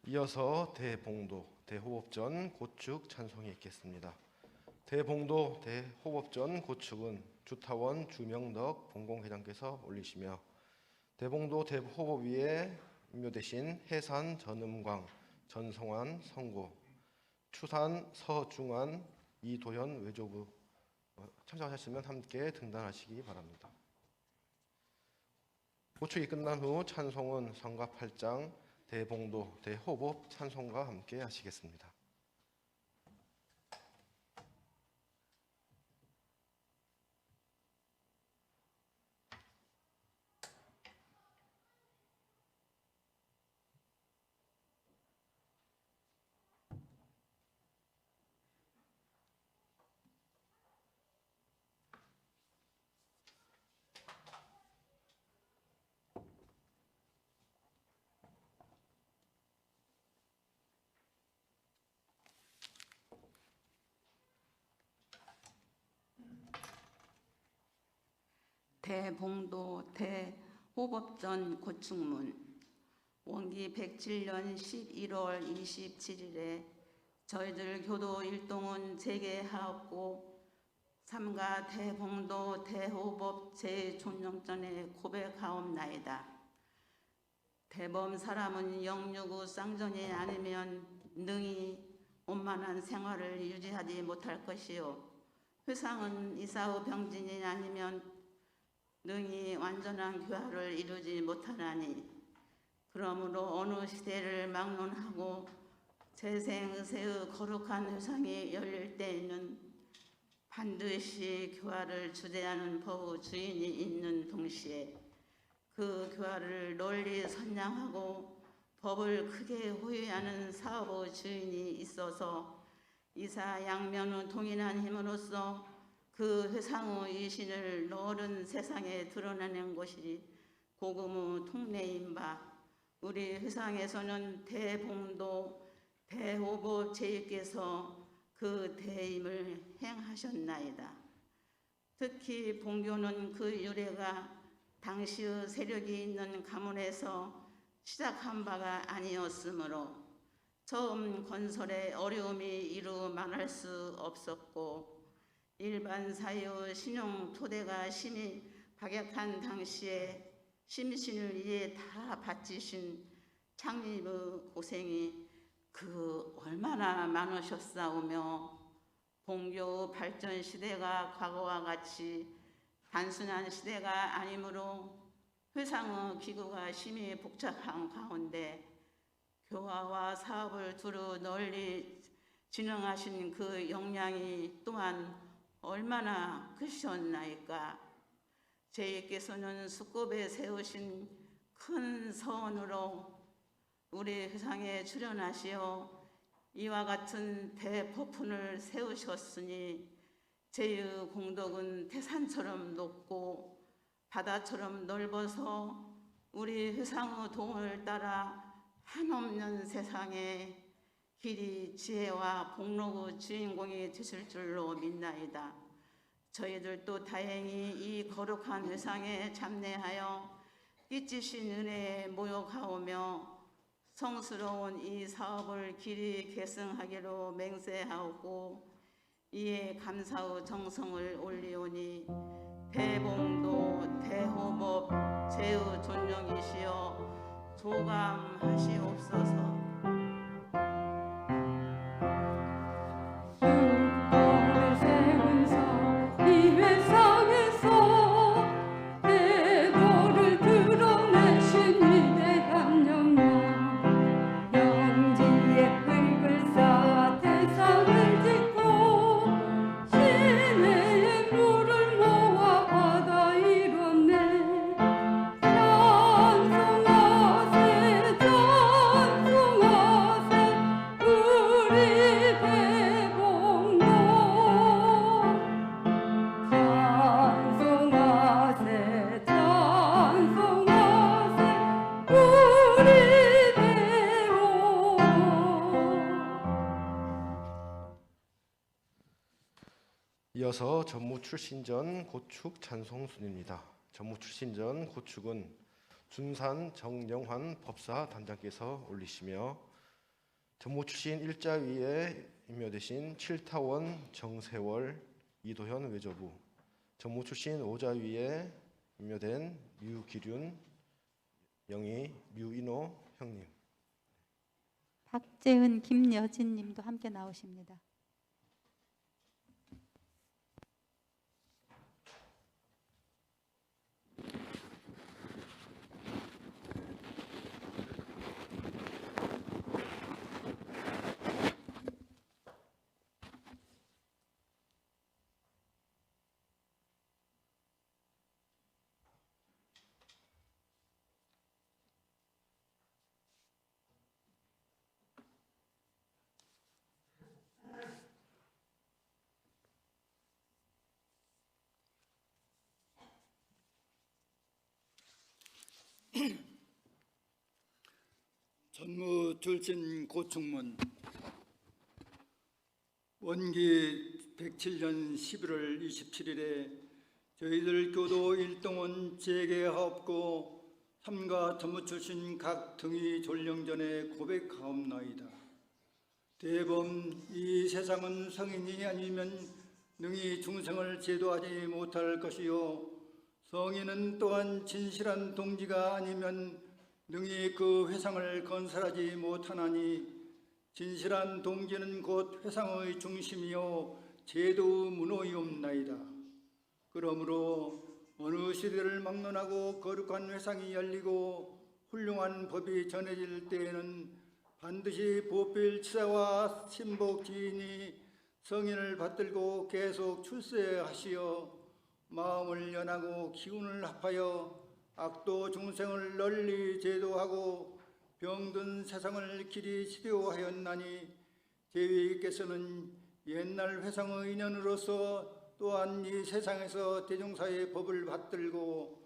이어서 대봉도 대호법전 고축 찬송이 있겠습니다. 대봉도 대호법전 고축은 주타원 주명덕 봉공회장께서 올리시며, 대봉도 대호법 위에 임묘되신 해산 전음광 전성환 성구, 추산 서중환 이도현 외조부 참석하셨으면 함께 등단하시기 바랍니다. 고축이 끝난 후 찬송은 성가 8장 대봉도 대호법 찬송과 함께 하시겠습니다. 대봉도 대호법전 고축문. 원기 107년 11월 27일에 저희들 교도 일동은 재개하였고, 삼가 대봉도 대호법 제존령전에 고백하옵나이다. 대범 사람은 영유구 쌍전이 아니면 능히 원만한 생활을 유지하지 못할 것이요, 회상은 이사후 병진이 아니면 능히 완전한 교화를 이루지 못하나니, 그러므로 어느 시대를 막론하고 재생의세의 거룩한 회상이 열릴 때에는 반드시 교화를 주재하는 법의 주인이 있는 동시에 그 교화를 널리 선양하고 법을 크게 호위하는 사업의 주인이 있어서 이사양면의 동일한 힘으로써 그 회상의 이신을 넓은 세상에 드러내는 것이 고금의 통례인 바, 우리 회상에서는 대봉도 대호법 제위께서 그 대임을 행하셨나이다. 특히 봉교는 그 유래가 당시의 세력이 있는 가문에서 시작한 바가 아니었으므로 처음 건설에 어려움이 이루 말할 수 없었고, 일반 사회의 신용 토대가 심히 박약한 당시에 심신을 위해 다 바치신 창립의 고생이 그 얼마나 많으셨사오며, 봉교 발전 시대가 과거와 같이 단순한 시대가 아니므로 회상의 기구가 심히 복잡한 가운데 교화와 사업을 두루 널리 진행하신 그 역량이 또한 얼마나 크셨나이까. 제이께서는 수급에 세우신 큰 서원으로 우리 회상에 출연하시어 이와 같은 대법훈을 세우셨으니, 제의 공덕은 태산처럼 높고 바다처럼 넓어서 우리 회상의 동을 따라 한없는 세상에 길이 지혜와 복록의 주인공이 되실 줄로 믿나이다. 저희들도 다행히 이 거룩한 회상에 참여하여 끼치신 은혜에 모욕하오며 성스러운 이 사업을 길이 계승하기로 맹세하고, 이에 감사의 정성을 올리오니 대봉도 대호법 제의 존령이시여 조감하시옵소서. 이어서 전무출신전 고축 찬송순입니다. 전무출신전 고축은 준산 정영환 법사 단장께서 올리시며, 전무 출신 일자위에 임명되신 칠타원 정세월 이도현 외조부, 전무 출신 오자위에 임명된 류기륜 영희 류인호 형님, 박재은 김여진 님도 함께 나오십니다. 전무 출신 고충문, 원기 107년 11월 27일에 저희들 교도 일동원 재개하옵고 삼가 전무 출신 각 등위 졸령전에 고백하옵나이다. 대범 이 세상은 성인이 아니면 능히 중생을 제도하지 못할 것이요, 성인은 또한 진실한 동지가 아니면 능히 그 회상을 건설하지 못하나니, 진실한 동지는 곧 회상의 중심이요 제도의 문호이옵나이다. 그러므로 어느 시대를 막론하고 거룩한 회상이 열리고 훌륭한 법이 전해질 때에는 반드시 보필치사와 신복지인이 성인을 받들고 계속 출세하시어 마음을 연하고 기운을 합하여 악도 중생을 널리 제도하고 병든 세상을 길이 치료하였나니, 제위께서는 옛날 회상의 인연으로서 또한 이 세상에서 대종사의 법을 받들고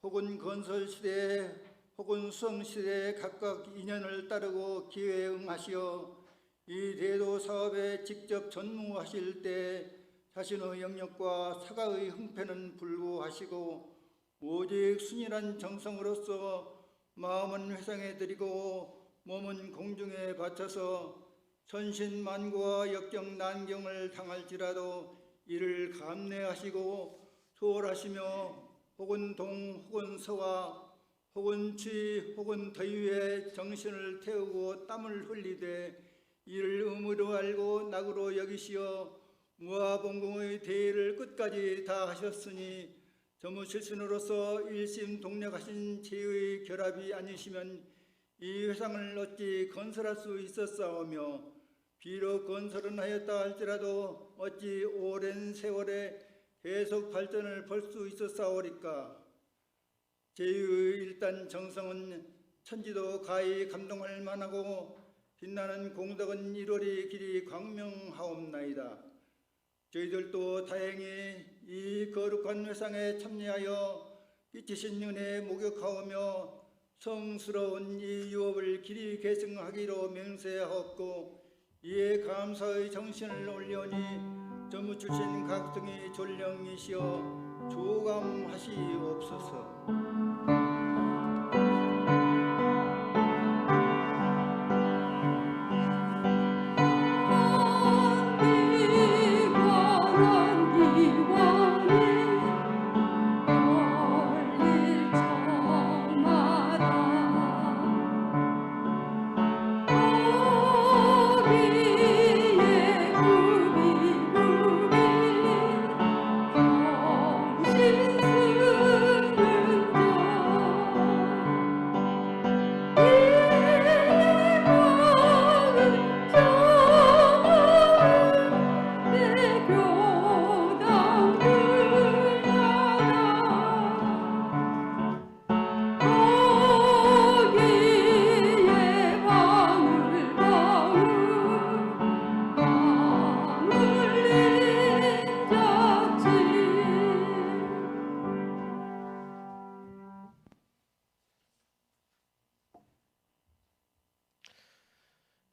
혹은 건설시대에 혹은 수성시대에 각각 인연을 따르고 기회에 응하시어 이 대도 사업에 직접 전무하실 때 자신의 영역과 사가의 흥패는 불구하시고 오직 순일한 정성으로서 마음은 회상해 드리고 몸은 공중에 바쳐서 천신만고와 역경난경을 당할지라도 이를 감내하시고 소홀하시며 혹은 동 혹은 서와 혹은 추위 혹은 더위에 정신을 태우고 땀을 흘리되 이를 의무로 알고 낙으로 여기시어 무아봉공의 대의를 끝까지 다하셨으니, 전무출신으로서 일심동력하신 제의 결합이 아니시면 이 회상을 어찌 건설할 수 있었사오며, 비록 건설은 하였다 할지라도 어찌 오랜 세월에 계속 발전을 볼 수 있었사오리까. 제의 일단 정성은 천지도 가히 감동할 만하고 빛나는 공덕은 이로리 길이 광명하옵나이다. 저희들도 다행히 이 거룩한 회상에 참여하여 끼치신 은혜에 목욕하오며 성스러운 이 유업을 길이 계승하기로 맹세하옵고, 이에 감사의 정신을 올려니 전무 출신 각 등이 졸령이시여 조감하시옵소서.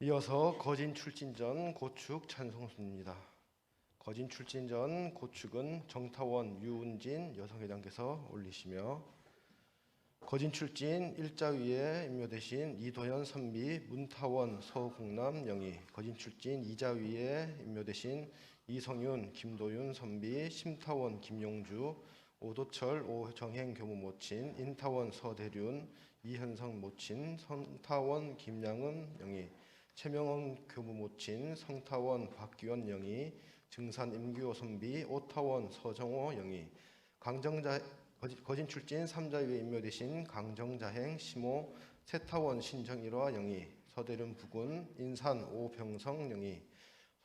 이어서 거진 출진전 고축 찬송순입니다. 거진 출진전 고축은 정타원 유은진 여성회장께서 올리시며, 거진 출진 일자위에 임묘되신 이도현 선비 문타원 서공남 영희, 거진 출진 이자위에 임묘되신 이성윤 김도윤 선비 심타원 김용주, 오도철 오정행 교무 모친 인타원 서대륜 이현성 모친 성타원 김양은 영희, 최명원 교무 모친 성타원 박기원 영희, 증산 임규호 선비 오타원 서정호 영희, 거진 출진 3자위에 임묘되신 강정자행 시모 세타원 신정일화 영희, 서대륜 부군 인산 오병성 영희,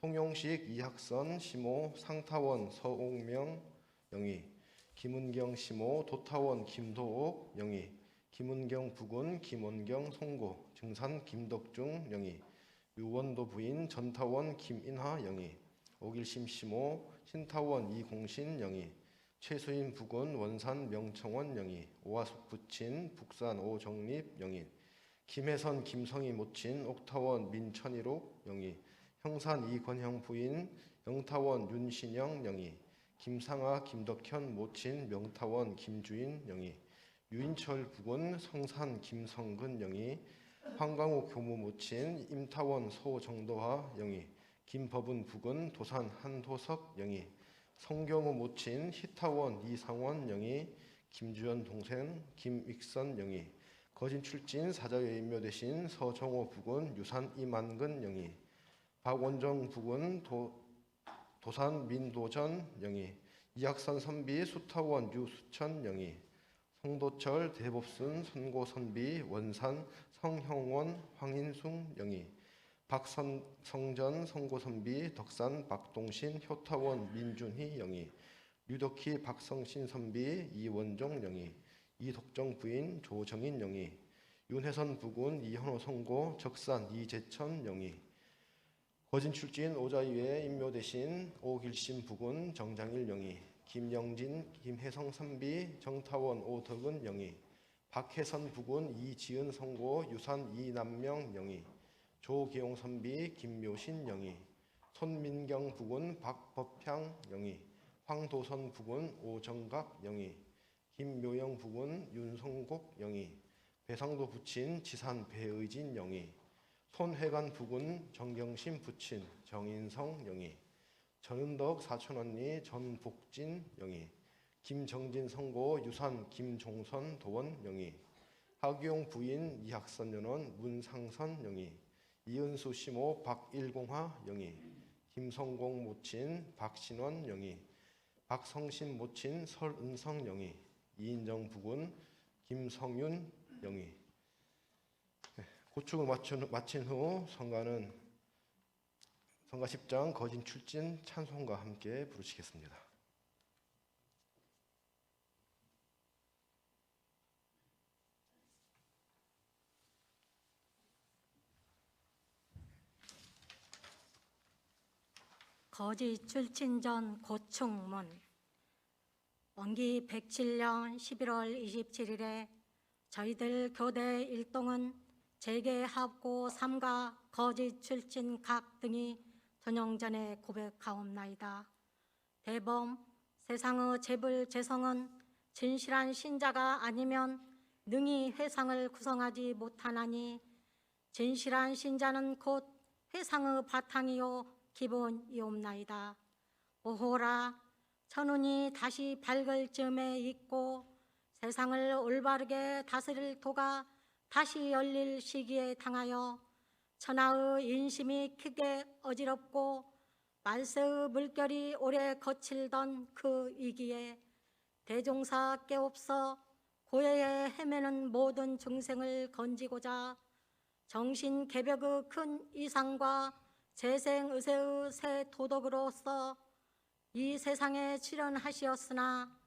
송용식 이학선 시모 상타원 서옥명 영희, 김은경 시모 도타원 김도옥 영희, 김은경 부군 김원경 송고 증산 김덕중 영희, 유원도 부인 전타원 김인하 영희, 오길심 시모 신타원 이공신 영희, 최수인 부군 원산 명청원 영희, 오화숙 부친 북산 오정립 영희, 김혜선 김성희 모친 옥타원 민천일옥 영희, 형산 이권형 부인 영타원 윤신영 영희, 김상아 김덕현 모친 명타원 김주인 영희, 유인철 부군 성산 김성근 영희, 황광욱 교무 모친 임타원 소정도화 영희, 김법은 부군 도산 한도석 영희, 성경우 모친 희타원 이상원 영희, 김주연 동생 김익선 영희, 거진 출진 사자위에 임묘되신 서정호 부군 유산 이만근 영희, 박원정 부군 도산 민도전 영희, 이학선 선비 수타원 유수천 영희, 송도철 대법순 선고 선비 원산 성형원 황인숭 영희, 박성전 선고선비 덕산 박동신 효타원 민준희 영희, 류덕희 박성신 선비 이원종 영희, 이덕정 부인 조정인 영희, 윤혜선 부군 이현호 선고 적산 이재천 영희, 거진 출진 오자위에 임묘되신 오길심 부군 정장일 영희, 김영진 김혜성 선비 정타원 오덕은 영희, 박혜선 부군 이지은 선고 유산 이남명 영희, 조기용 선비 김묘신 영희, 손민경 부군 박법향 영희, 황도선 부군 오정각 영희, 김묘영 부군 윤성곡 영희, 배상도 부친 지산 배의진 영희, 손회관 부군 정경심 부친 정인성 영희, 전은덕 사촌언니 전복진 영희, 김정진 선고 유산 김종선 도원 영희, 하규용 부인 이학선 연원 문상선 영희, 이은수 시모 박일공화 영희, 김성공 모친 박신원 영희, 박성신 모친 설은성 영희, 이인정 부군 김성윤 영희. 고축을 마친 후 성가는 성가 10장 거진 출진 찬송과 함께 부르시겠습니다. 거짓 출친 전 고충문. 원기 107년 11월 27일에 저희들 교대 일동은 재계합고 삼가 거짓 출친 각 등이 전용전에 고백하옵나이다. 대범 세상의 재불 재성은 진실한 신자가 아니면 능히 회상을 구성하지 못하나니, 진실한 신자는 곧 회상의 바탕이요 기본이옵나이다. 오호라, 천운이 다시 밝을 즈음에 있고 세상을 올바르게 다스릴 도가 다시 열릴 시기에 당하여 천하의 인심이 크게 어지럽고 말세의 물결이 오래 거칠던 그 이기에 대종사 깨옵서 고해에 헤매는 모든 중생을 건지고자 정신 개벽의 큰 이상과 재생의세의 새 도덕으로서 이 세상에 출현하시었으나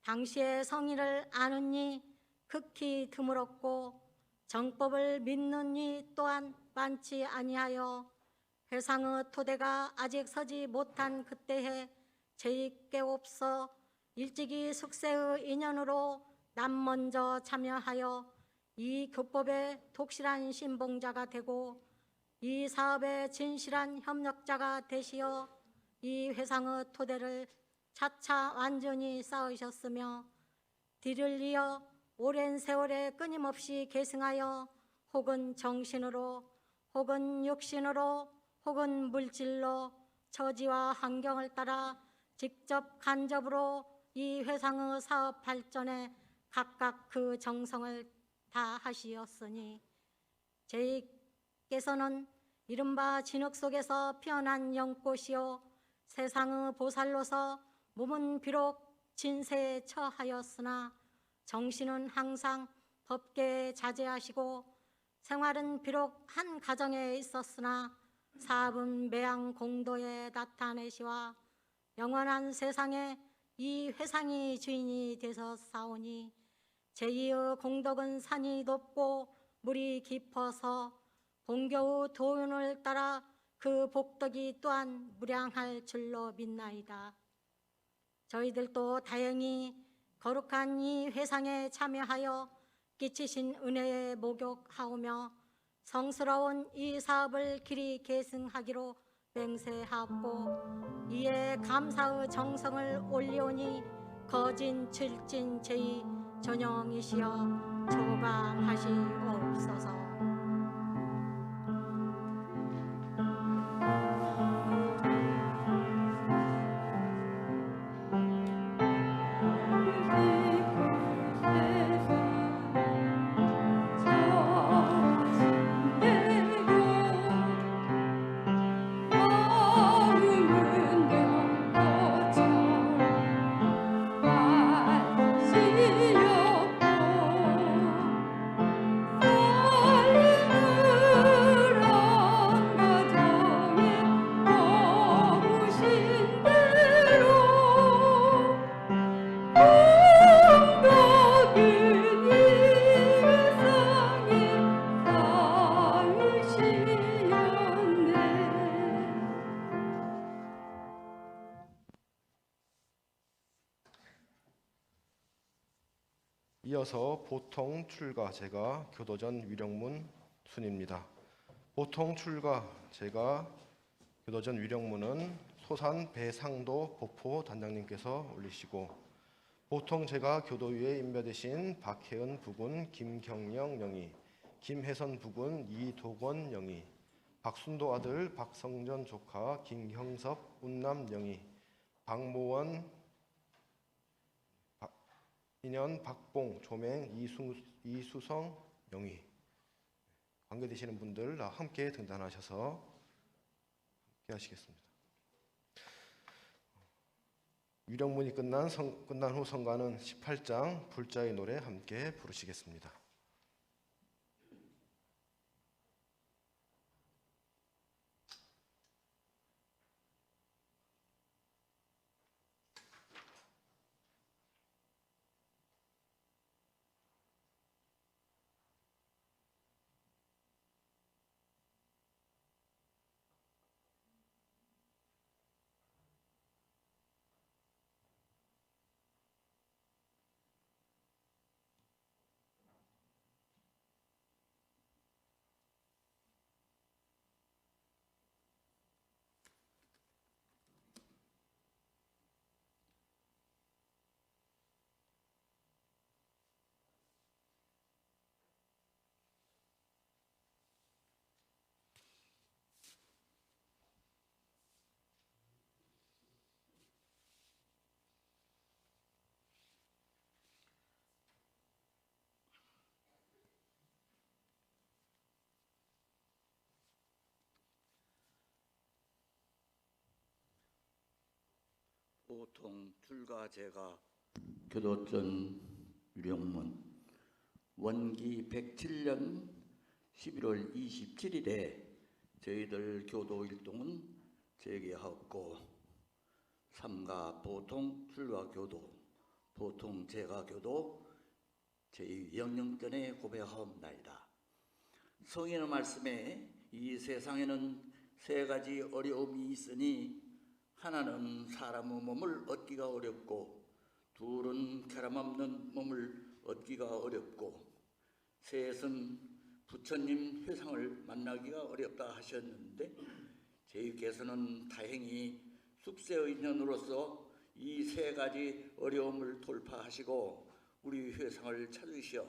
당시의 성의를 아는 이 극히 드물었고 정법을 믿는 이 또한 많지 아니하여 회상의 토대가 아직 서지 못한 그때에 제익 깨옵서 일찍이 숙세의 인연으로 남 먼저 참여하여 이 교법의 독실한 신봉자가 되고 이 사업의 진실한 협력자가 되시어 이 회상의 토대를 차차 완전히 쌓으셨으며 뒤를 이어 오랜 세월에 끊임없이 계승하여 혹은 정신으로 혹은 육신으로 혹은 물질로 처지와 환경을 따라 직접 간접으로 이 회상의 사업 발전에 각각 그 정성을 다하시었으니 제이께서는 이른바 진흙 속에서 피어난 연꽃이요 세상의 보살로서 몸은 비록 진세에 처하였으나 정신은 항상 법계에 자제하시고 생활은 비록 한 가정에 있었으나 사업은 매양 공도에 나타내시와 영원한 세상에 이 회상이 주인이 되서 싸우니 제2의 공덕은 산이 높고 물이 깊어서 본교의 도운을 따라 그 복덕이 또한 무량할 줄로 믿나이다. 저희들도 다행히 거룩한 이 회상에 참여하여 끼치신 은혜에 목욕하오며 성스러운 이 사업을 길이 계승하기로 맹세하고 이에 감사의 정성을 올리오니 거진 출진 제이 전영이시여 조감하시옵소서. 이어서 보통 출가 제가 교도전 위령문 순입니다. 보통 출가 제가 교도전 위령문은 소산 배상도 보포 단장님께서 올리시고 보통 제가 교도위에 임명되신 박혜은 부군 김경영 영의, 김혜선 부군 이도권 영의, 박순도 아들 박성전 조카 김형섭 운남 영의, 박모원 인연 박봉 조맹 이수성 영의 관계되시는 분들 함께 등단하셔서 함께 하시겠습니다. 위령문이 끝난 후 성가는 18장 불자의 노래 함께 부르시겠습니다. 보통 출가제가 교도전 위령문 원기 107년 11월 27일에 저희들 교도 일동은 재개하였고 삼가 보통 출가교도 보통 재가교도 제2영령전에 고백하옵나이다. 성인의 말씀에 이 세상에는 세 가지 어려움이 있으니 하나는 사람의 몸을 얻기가 어렵고 둘은 결함없는 몸을 얻기가 어렵고 셋은 부처님 회상을 만나기가 어렵다 하셨는데 제이께서는 다행히 숙세의 인연으로서 이 세 가지 어려움을 돌파하시고 우리 회상을 찾으시어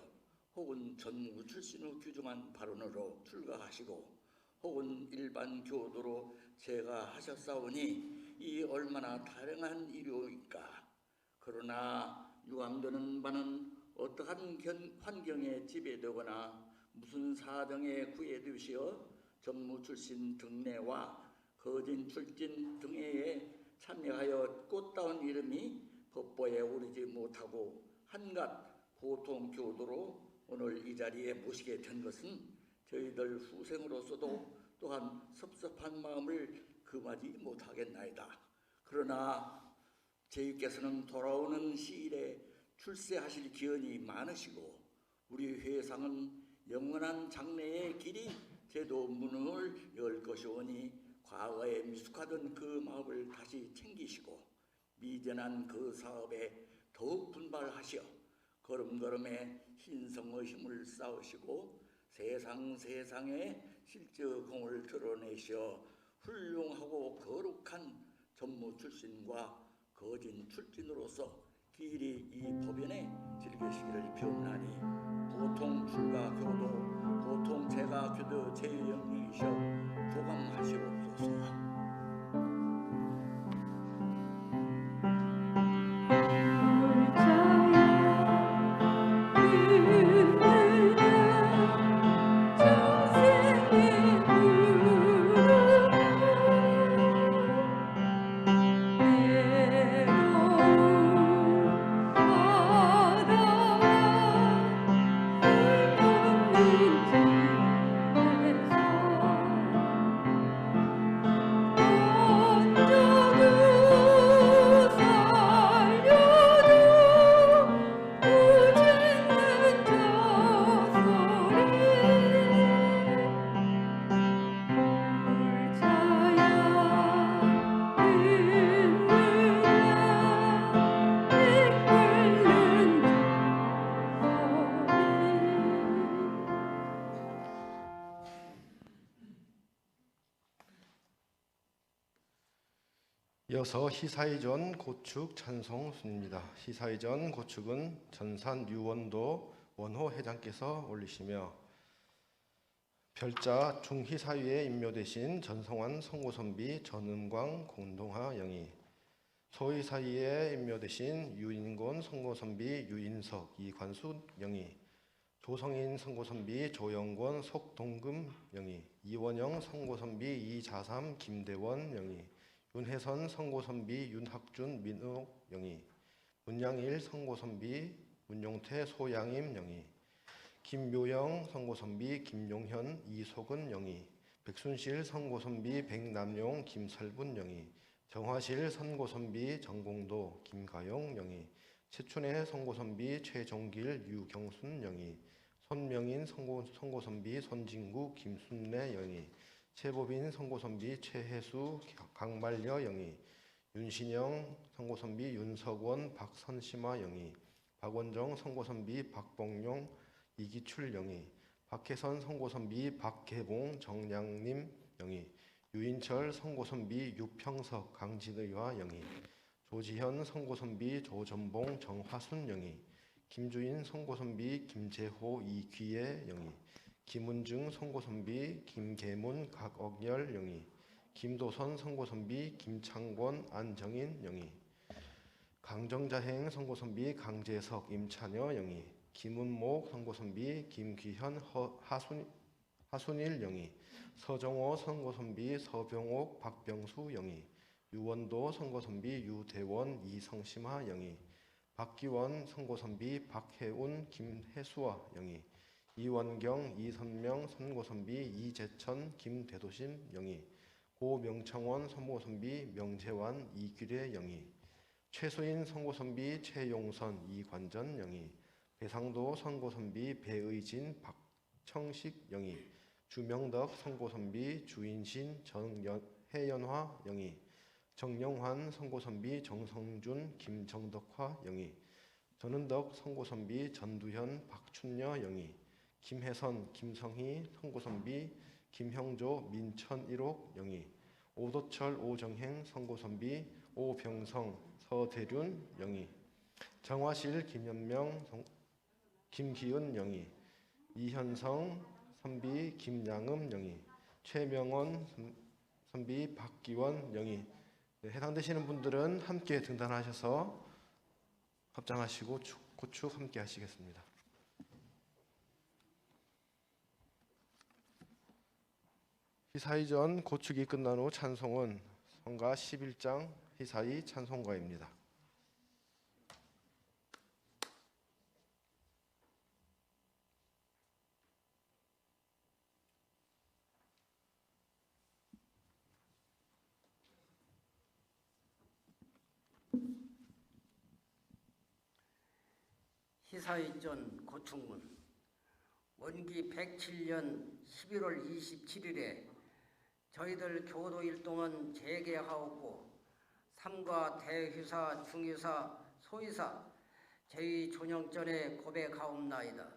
혹은 전무 출신 후 규정한 발언으로 출가하시고 혹은 일반 교도로 제가하셨사오니 이 얼마나 다량한 일요일까. 그러나 유감되는 바는 어떠한 환경에 지배되거나 무슨 사정에 구애되시어 전무 출신 등내와 거진 출진 등회에 참여하여 꽃다운 이름이 법보에 오르지 못하고 한갓 보통 교도로 오늘 이 자리에 모시게 된 것은 저희들 후생으로서도 또한 섭섭한 마음을 금하지 못하겠나이다. 그러나 제위께서는 돌아오는 시일에 출세하실 기원이 많으시고 우리 회상은 영원한 장래의 길이 제도 문을 열 것이오니 과거에 미숙하던 그 마음을 다시 챙기시고 미전한 그 사업에 더욱 분발하시어 걸음걸음에 신성의 힘을 쌓으시고 세상에 실적공을 드러내시어 훌륭하고 거룩한 전무 출신과 거진 출진으로서 길이 이 법연에 즐기시기를 비옵나니 보통 출가 교도 보통 제가 교도 제영이시여 조감하시옵소서. 이어서 희사이전 고축 찬송 순입니다. 희사이전 고축은 전산 유원도 원호 회장께서 올리시며 별자 중희사위에 임묘되신 전성환 성고선비 전음광 공동하 영희, 소희사위에 임묘되신 유인곤 성고선비 유인석 이관수 영희, 조성인 성고선비 조영권 속동금 영희, 이원영 성고선비 이자삼 김대원 영희, 윤혜선 성고선비 윤학준 민옥 영희, 문양일 성고선비 문용태 소양임 영희, 김묘영 성고선비 김용현 이소근 영희, 백순실 성고선비 백남용 김설분 영희, 정화실 선고선비 정공도 김가용 영희, 최춘혜 성고선비 최종길 유경순 영희, 손명인 성고선비 손진구 김순래 영희, 최보빈 성고선비 최혜수 강말려 영희, 윤신영 성고선비 윤석원 박선심화 영희, 박원정 성고선비 박봉용 이기출 영희, 박혜선 성고선비 박계봉 정량림 영희, 유인철 성고선비 유평석 강진의화 영희, 조지현 성고선비 조전봉 정화순 영희, 김주인 성고선비 김재호 이귀애 영희, 김은중 성고선비 김계문 각억열 영희, 김도선 성고선비 김창권 안정인 영희, 강정자행 성고선비 강재석 임찬여 영희, 김은목 성고선비 김귀현 하순일 영희, 서정호 성고선비 서병옥 박병수 영희, 유원도 성고선비 유대원 이성심하 영희, 박기원 성고선비 박혜운 김혜수아 영희, 이원경 이선명 선고선비 이재천 김대도심 영희, 고명청원 선고선비 명재환 이규래 영희, 최수인 선고선비 최용선 이관전 영희, 배상도 선고선비 배의진 박청식 영희, 주명덕 선고선비 주인신 정혜연화 영희, 정영환 선고선비 정성준 김정덕화 영희, 전은덕 선고선비 전두현 박춘여 영희, 김혜선 김성희 선고선비 김형조 민천 1옥 영희, 오도철 오정행 선고선비 오병성 서대륜 영희, 정화실 김연명 김기은 영희, 이현성 선비 김양음 영희, 최명원 선비 박기원 영희. 네, 해당되시는 분들은 함께 등단하셔서 합장하시고 고축 함께 하시겠습니다. 희사이전 고축이 끝난 후 찬송은 성가 11장 희사이 찬송가입니다. 희사이전 고축문 원기 107년 11월 27일에 저희들 교도 일동은 재개하였고 삼가 대휘사, 중휘사, 소휘사 제2존영전에 고백하옵나이다.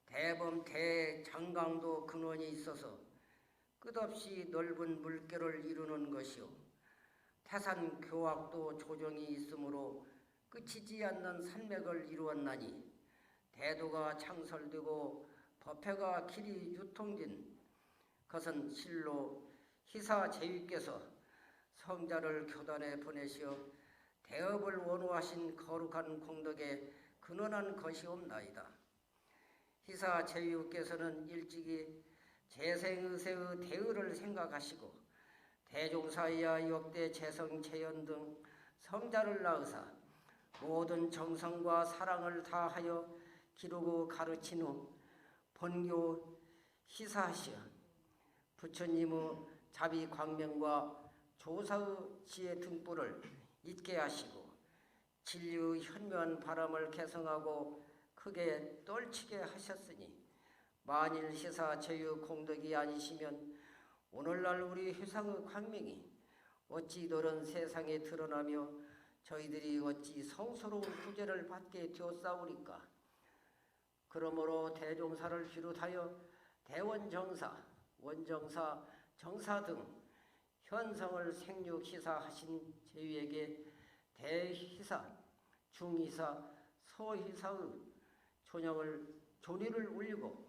대범 대장강도 근원이 있어서 끝없이 넓은 물결을 이루는 것이요 태산 교학도 조정이 있으므로 끝이지 않는 산맥을 이루었나니 대도가 창설되고 법회가 길이 유통된 것은 실로 희사 제위께서 성자를 교단에 보내시어 대업을 원호하신 거룩한 공덕에 근원한 것이옵나이다. 희사 제위께서는 일찍이 재생의세의 대의를 생각하시고 대종사이와 역대 재성 재현 등 성자를 낳으사 모든 정성과 사랑을 다하여 기르고 가르친 후 본교 희사하시어 부처님의 자비 광명과 조사의 지혜 등불을 잊게 하시고 진리의 현묘한 바람을 개성하고 크게 떨치게 하셨으니 만일 희사 제유 공덕이 아니시면 오늘날 우리 회상의 광명이 어찌 이런 세상에 드러나며 저희들이 어찌 성스러운 구제를 받게 되었사오리까. 그러므로 대종사를 비롯하여 대원정사, 원정사, 정사 등 현성을 생육희사하신 제위에게 대희사, 중희사, 서희사의 존의를 울리고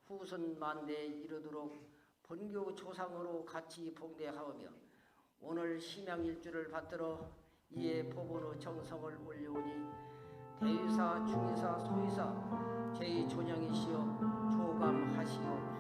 후손 만대에 이르도록 본교 조상으로 같이 봉대하오며 오늘 심양일주를 받들어 이에 법원의 정성을 올려오니 대유사, 중유사, 소유사 제2존영이시여 조감하시옵소서.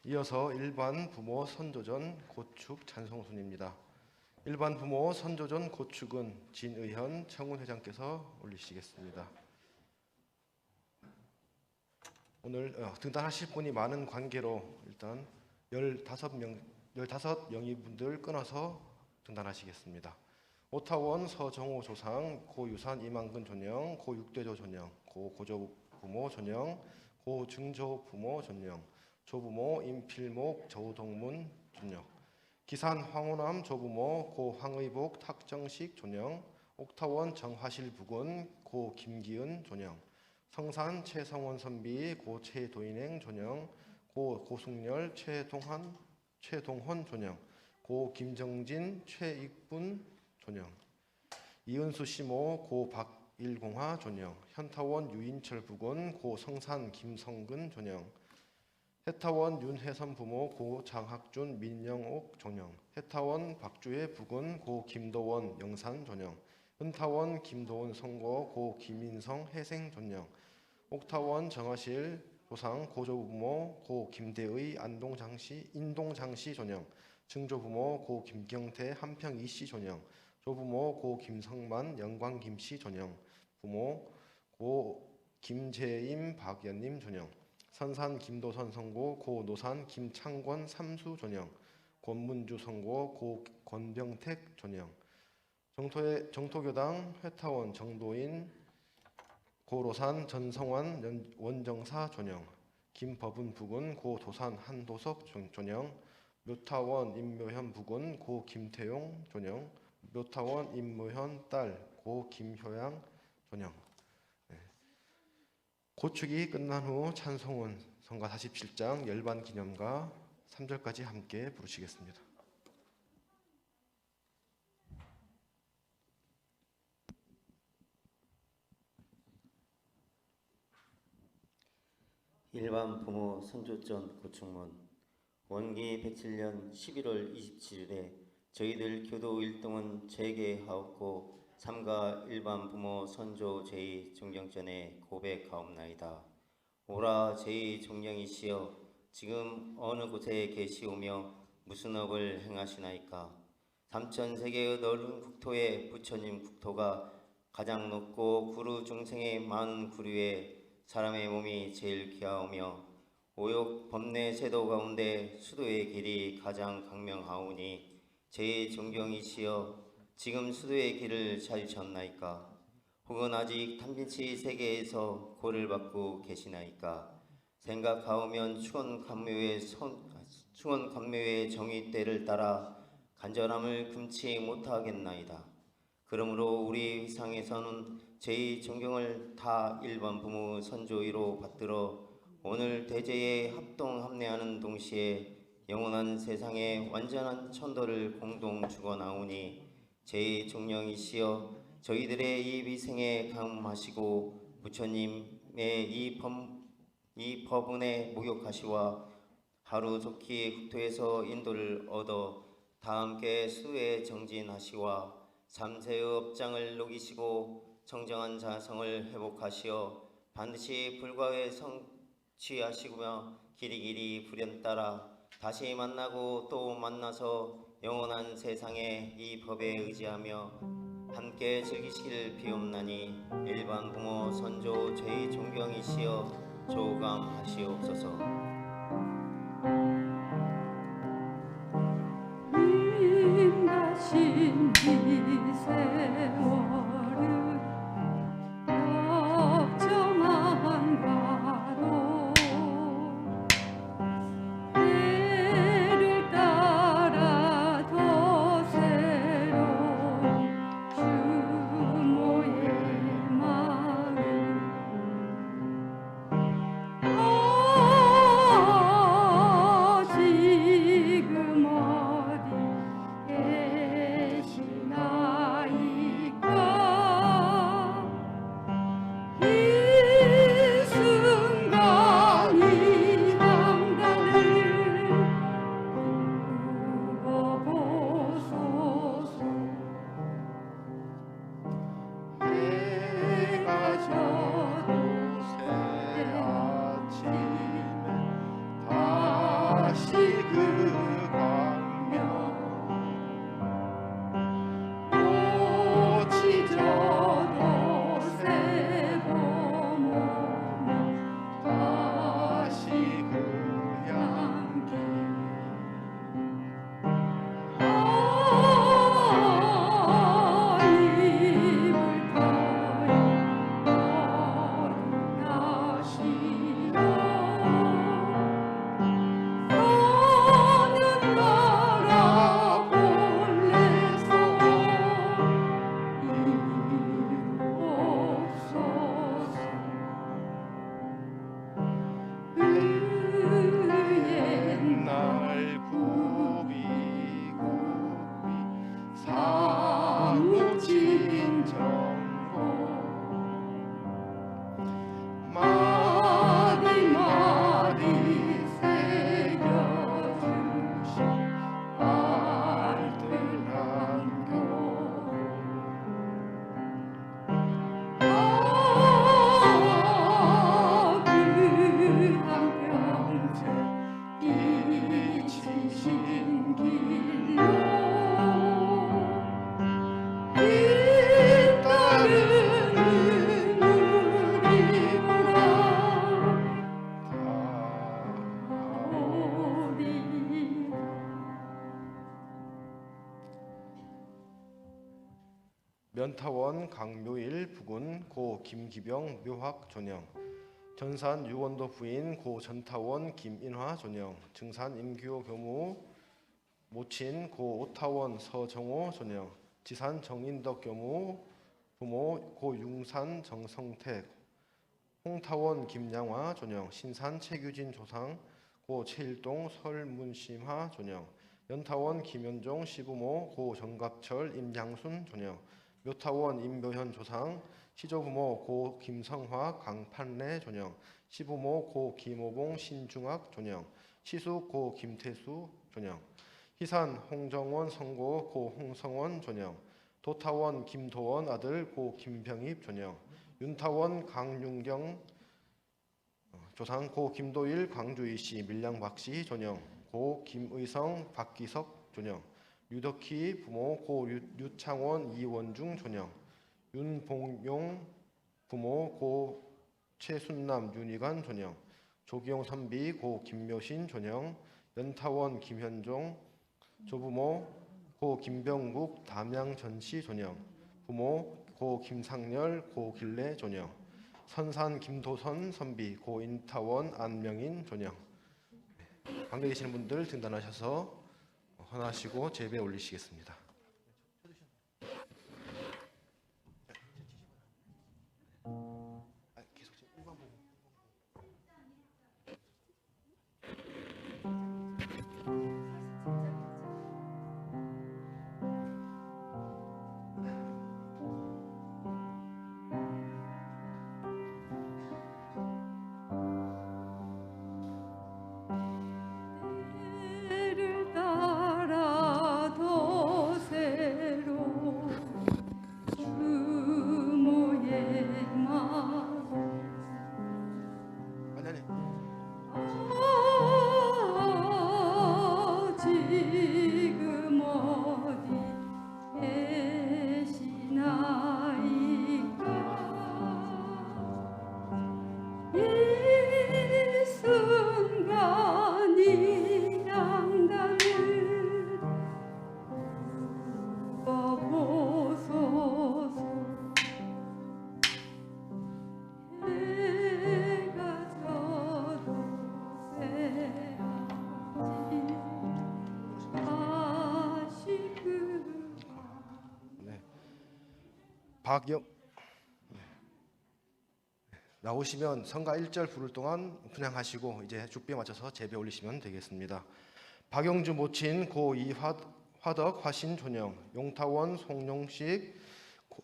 이어서 일반 부모 선조전 고축 찬송순입니다. 일반 부모 선조전 고축은 진의현 청운회장께서 올리시겠습니다. 오늘 등단하실 분이 많은 관계로 일단 15명의분들 끊어서 등단하시겠습니다. 오타원 서정호 조상, 고유산 이만근 존영, 고육대조 존영, 고고조부모 존영, 고증조 부모 존영, 조부모 임필목 저우동문 존영, 기산 황호남 조부모 고황의복 탁정식 존영, 옥타원 정화실 부군 고김기은 존영, 성산 최성원 선비 고최도인행 존영, 고승열 최동헌 존영, 고김정진 최익분 존영, 이은수 시모 고박일공화 존영, 현타원 유인철 부군 고성산 김성근 존영, 해타원 윤혜선 부모 고장학준 민영옥 존영, 해타원 박주의 부군 고김도원 영산 존영, 은타원 김도원 성고 고김인성 해생 존영, 옥타원 정화실 조상 고조부모 고 김대의 인동장씨 존영, 증조부모 고 김경태 한평 이씨 존영, 조부모 고 김성만 영광 김씨 존영, 부모 고 김재임 박연님 존영, 선산 김도선 성고 고 노산 김창권 삼수 존영, 권문주 성고 고 권병택 존영, 정토교당 회타원 정도인 고로산 전성환 원정사 존영, 김법은 부군 고 도산 한도석 존영, 묘타원 임묘현 부군 고 김태용 존영, 묘타원 임묘현 딸 고 김효양 존영. 고축이 끝난 후 찬송은 성가 47장 열반 기념가 3절까지 함께 부르시겠습니다. 일반 부모 선조전 고충문. 원기 107년 11월 27일에 저희들 교도 일동은 재개하옵고 삼가 일반 부모 선조 제2 존경전에 고백하옵나이다. 오라 제2 존경이시여, 지금 어느 곳에 계시오며 무슨 업을 행하시나이까? 삼천세계의 넓은 국토에 부처님 국토가 가장 높고 구루 중생의 많은 구류에 사람의 몸이 제일 귀하오며 오욕 법내 세도 가운데 수도의 길이 가장 강명하오니 제2 존경이시여, 지금 수도의 길을 찾으셨나이까? 혹은 아직 탐진치 세계에서 고를 받고 계시나이까? 생각하오면 충원감묘의 정의때를 따라 간절함을 금치 못하겠나이다. 그러므로 우리 위상에서는 제2 존경을 다 일반 부모 선조위로 받들어 오늘 대제에 합동합례하는 동시에 영원한 세상에 완전한 천도를 공동 주거나오니 제2 존경이시여, 저희들의 이 위생에 감하시고 부처님의 이 법운에 목욕하시와 하루 좋기 국토에서 인도를 얻어 다 함께 수에 정진하시와 삼세의 업장을 녹이시고 청정한 자성을 회복하시어 반드시 불과에 성취하시며 길이길이 불연 따라 다시 만나고 또 만나서 영원한 세상에 이 법에 의지하며 함께 즐기시길 비옵나니 일반 부모 선조 제2 존경이시여 조감하시옵소서. 가신 이 세월은 엽정한 과로 때를 따라 더 새로운 주모의 마음 면타원 강묘일 부군 고 김기병 묘학 존영, 전산 유원도 부인 고 전타원 김인화 존영, 증산 임규호 교무 모친 고 오타원 서정호 존영, 지산 정인덕 교무 부모 고 융산 정성택, 홍타원 김양화 존영, 신산 최규진 조상 고 최일동 설문심하 존영, 연타원 김현종 시부모 고 정갑철 임양순 존영, 묘타원 임묘현 조상 시조부모 고 김성화 강판래 존영, 시부모 고 김오봉 신중학 존영, 시수 고 김태수 존영, 희산 홍정원 성고 고 홍성원 존영, 도타원 김도원 아들 고 김병입 존영, 윤타원 강윤경 조상 고 김도일 광주이시 밀양박씨 존영, 고 김의성 박기석 존영, 류덕희 부모 고 유창원 이원중 존영, 윤봉용 부모 고 최순남 윤희관 존영, 조기용 선비 고 김묘신 존영, 연타원 김현종 조부모 고 김병국 담양전시 존영, 부모 고 김상열 고 길래 존영, 선산 김도선 선비 고 인타원 안명인 존영. 관계 계시는 분들 등단하셔서 헌하시고 제배에 올리시겠습니다. 때를 따라 도새로 주모의 마음 지금 어디 계시나이까 이 순간 이 양다를 보소서 해가 져도 새야지 박영 나오시면 성가 1절 부를 동안 분양하시고 이제 죽비에 맞춰서 제배 올리시면 되겠습니다. 박영주 모친 고 이화덕 화신 존영, 용타원 송용식 고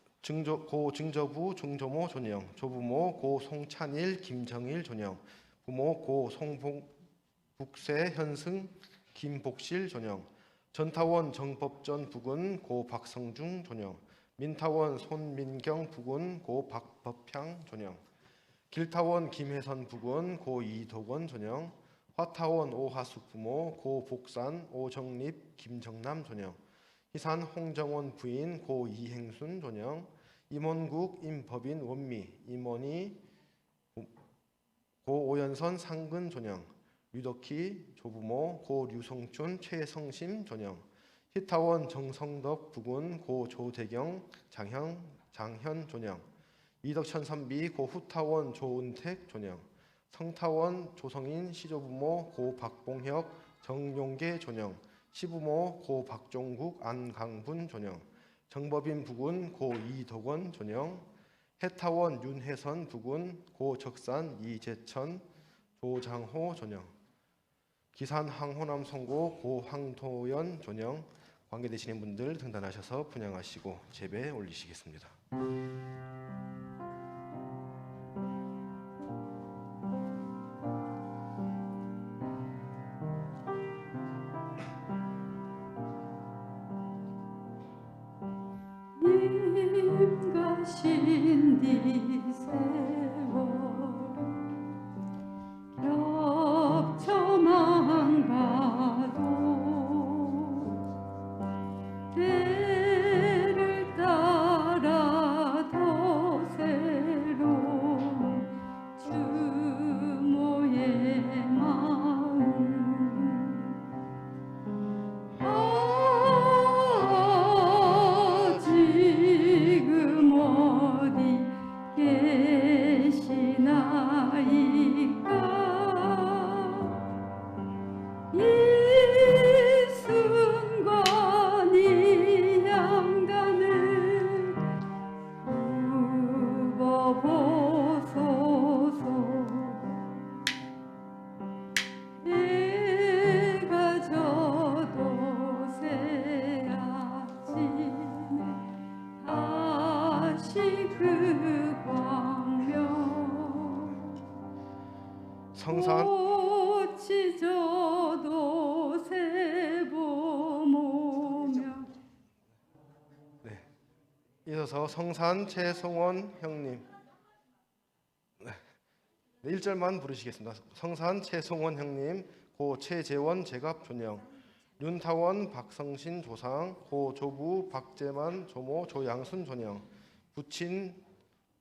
증조부 중조모 존영, 조부모 고 송찬일 김정일 존영, 부모 고 송북세 현승 김복실 존영, 전타원 정법전 부군 고 박성중 존영, 민타원 손민경 부군 고 박법향 존영, 길타원 김혜선 부군 고 이덕원 존영, 화타원 오하숙 부모 고 복산 오정립 김정남 존영, 희산 홍정원 부인 고 이행순 존영, 임원국 임법인 원미 임원이 고 오연선 상근 존영, 류덕희 조부모 고 류성춘 최성심 존영, 희타원 정성덕 부군 고 조대경 장현 존영, 이덕천 선비 고 후타원 조은택 존영, 성타원 조성인 시조부모 고 박봉혁 정용계 존영, 시부모 고 박종국 안강분 존영, 정법인 부군 고 이덕원 존영, 해타원 윤혜선 부군 고 적산 이재천 조장호 존영, 기산 항호남 성고 고 황도연 존영. 관계되시는 분들 등단하셔서 분양하시고 제배에 올리시겠습니다. 임가신 네 세월 겹쳐만 가도 때를 따라 더 새로운 주모의 마음 지금 성산 꽃이 져도 새봄오며. 이어서 성산 최성원 형님. 네, 1절만 부르시겠습니다. 성산 최성원 형님, 고 최재원 제갑 존영, 윤타원 박성신 조상, 고 조부 박재만 조모 조양순 존영, 부친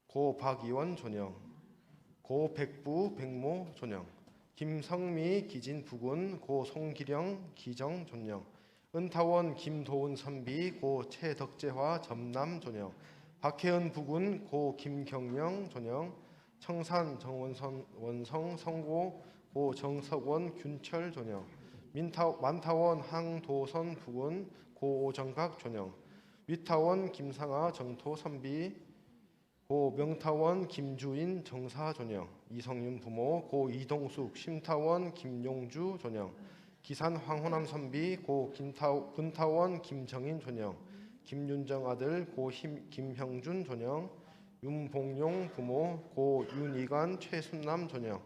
고 박이원 존영, 고 백부 백모 존영, 김성미 기진 부군, 고 송기령 기정 존영, 은타원 김도훈 선비, 고 최덕재화 점남 존영, 박혜은 부군, 고 김경영 존영, 청산 정원성 원성 성고, 고 정석원 균철 존영, 만타원 항도선 부군, 고 오정각 존영, 위타원 김상아 정토 선비, 고 명타원 김주인 정사 존영, 이성윤 부모, 고 이동숙 심타원 김용주 존영, 기산 황호남 선비, 고 근타원 김정인 존영, 김윤정 아들, 고 김형준 존영, 윤봉용 부모, 고 윤이관 최순남 존영,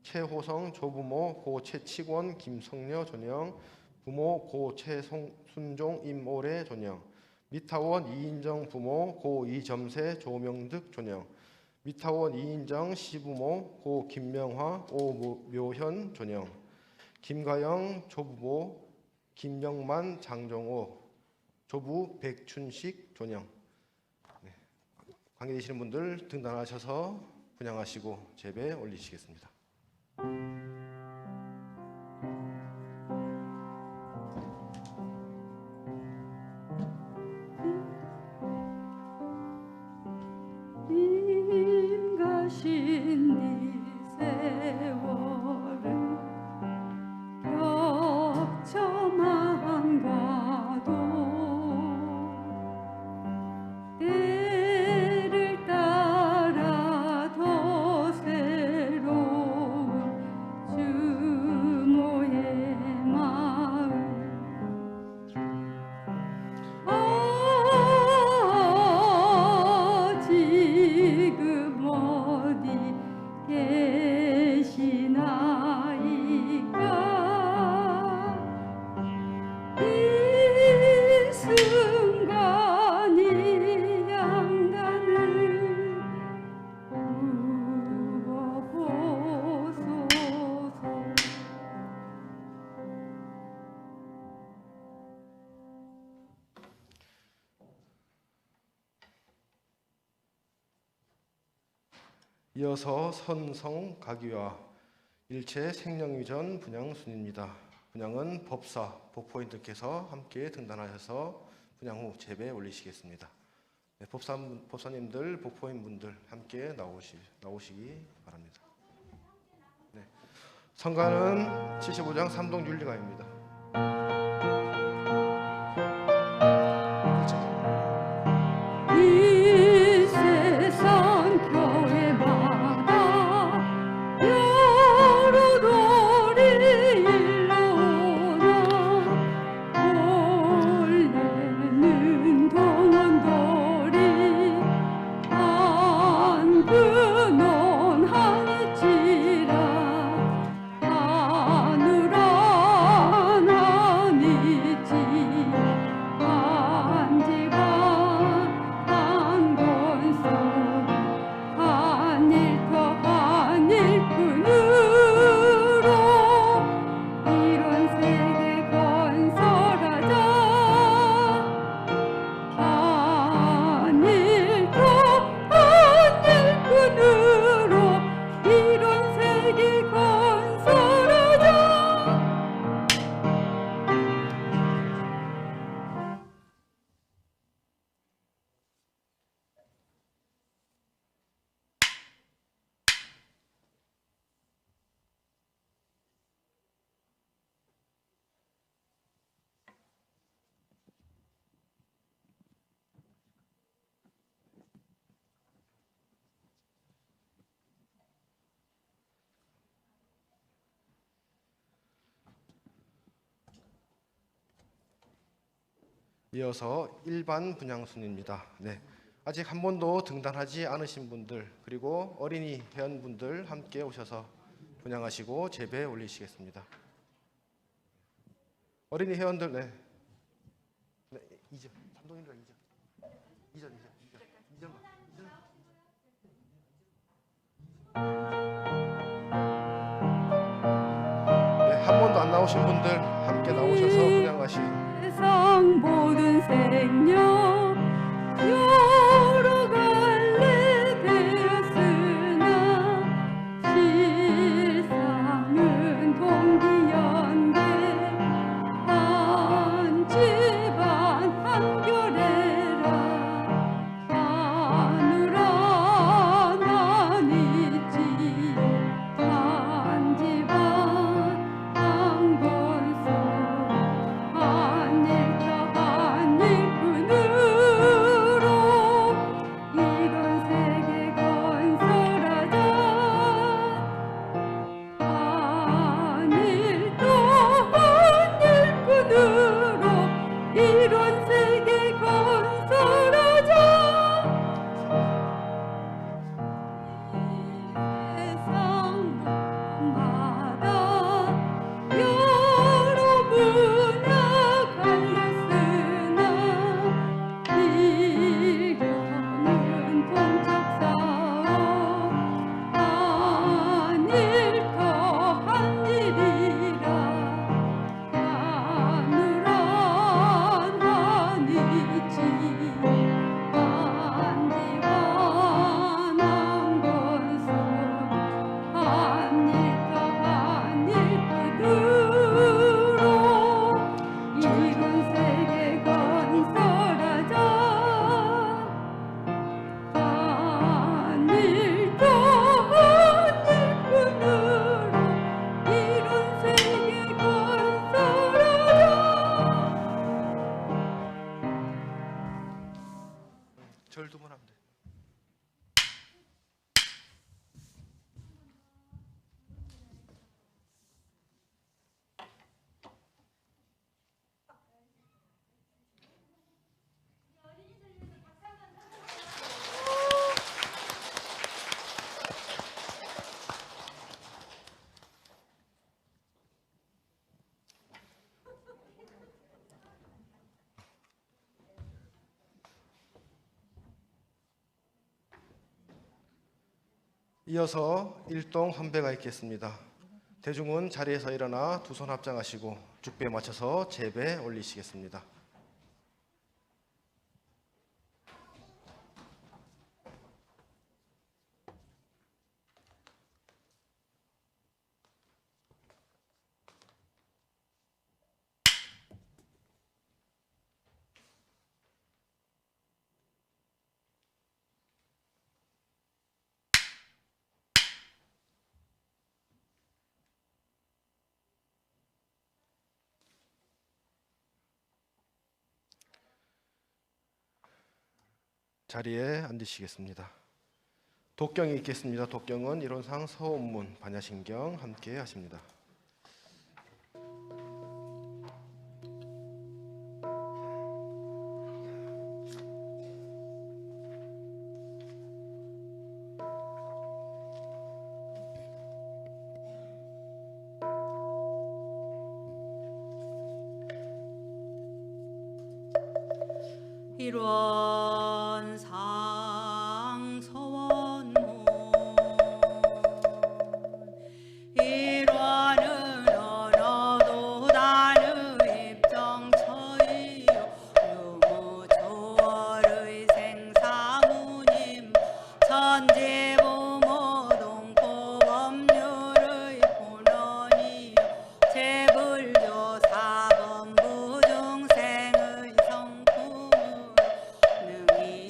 최호성 조부모, 고 최치권 김성녀 존영, 부모 고 최순종 임오래 존영, 미타원 이인정 부모, 고 이점세 조명득 존영, 미타원 이인정 시부모, 고 김명화 오묘현 존영, 김가영 조부모, 김명만 장정호 조부 백춘식 존영. 네, 관계되시는 분들 등단하셔서 분양하시고 제배 올리시겠습니다. 임가신 네 세월은 겹쳐만 가도 때를 따라 더 새로운 주모의 마음. 지금 어디 계시나이까. 이 순간 이 양단을 부어보소서. 이어서 선성 가기와 일체 생명유전 분양 순입니다. 분양은 법사 법포인들께서 함께 등단하셔서 분양 후 제배 올리시겠습니다. 네, 법사님들 법포인 분들 함께 나오시기 바랍니다. 네, 성가는 75장 삼동 윤리가입니다. 이 세상 교회마다 여러 돌이 일러나. 원래는 동원돌이 한근원 하니지라. 하늘 하나니지 한지가 한권속 한일터 한일꾼으로 이런 세계 건설하자. 한일터 한일꾼으로 이런 세계 건설하자. 이어서 일반 분양순입니다. 네, 아직 한 번도 등단하지 않으신 분들 그리고 어린이 회원분들 함께 오셔서 분양하시고 제배 올리시겠습니다. 어린이 회원들, 네, 2점, 삼동인가 2점. 네, 한 번도 안 나오신 분들 함께 나오셔서 분양하시고. 세상 모든 생명 여러 갈래 되었으나 실상은 동기연대 한 집안 한결해라 하늘 하나는 있지 한 집안 한 권속 한 일꾼으로 이런 세계 건설하자 한 일꾼으로 이런 세계 건설하자 세상마다 여러 분야 갈렸으나 이겨는 동적 싸움 한 일터 한 일이라 하늘 하나는 있지 한 집안 한 권속 한 일터 한 일꾼으로 이룬 세계 건설하자 한 일터 한 일꾼으로 이룬 세계 건설하자. 절 두 번 하면 돼. 이어서 일동 헌배가 있겠습니다. 대중은 자리에서 일어나 두 손 합장하시고 죽배에 맞춰서 제배 올리시겠습니다. 자리에 앉으시겠습니다. 독경이 있겠습니다. 독경은 이론상 서원문, 반야신경 함께 하십니다. 일원상 서원문 일원은 언어도 다른 입정처이요 유무초월의 생사무님 천지부모 동포법률의 본원이요 재불교 사범부 중생의 성품을 능히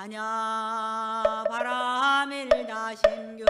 하냐 바람일 다심교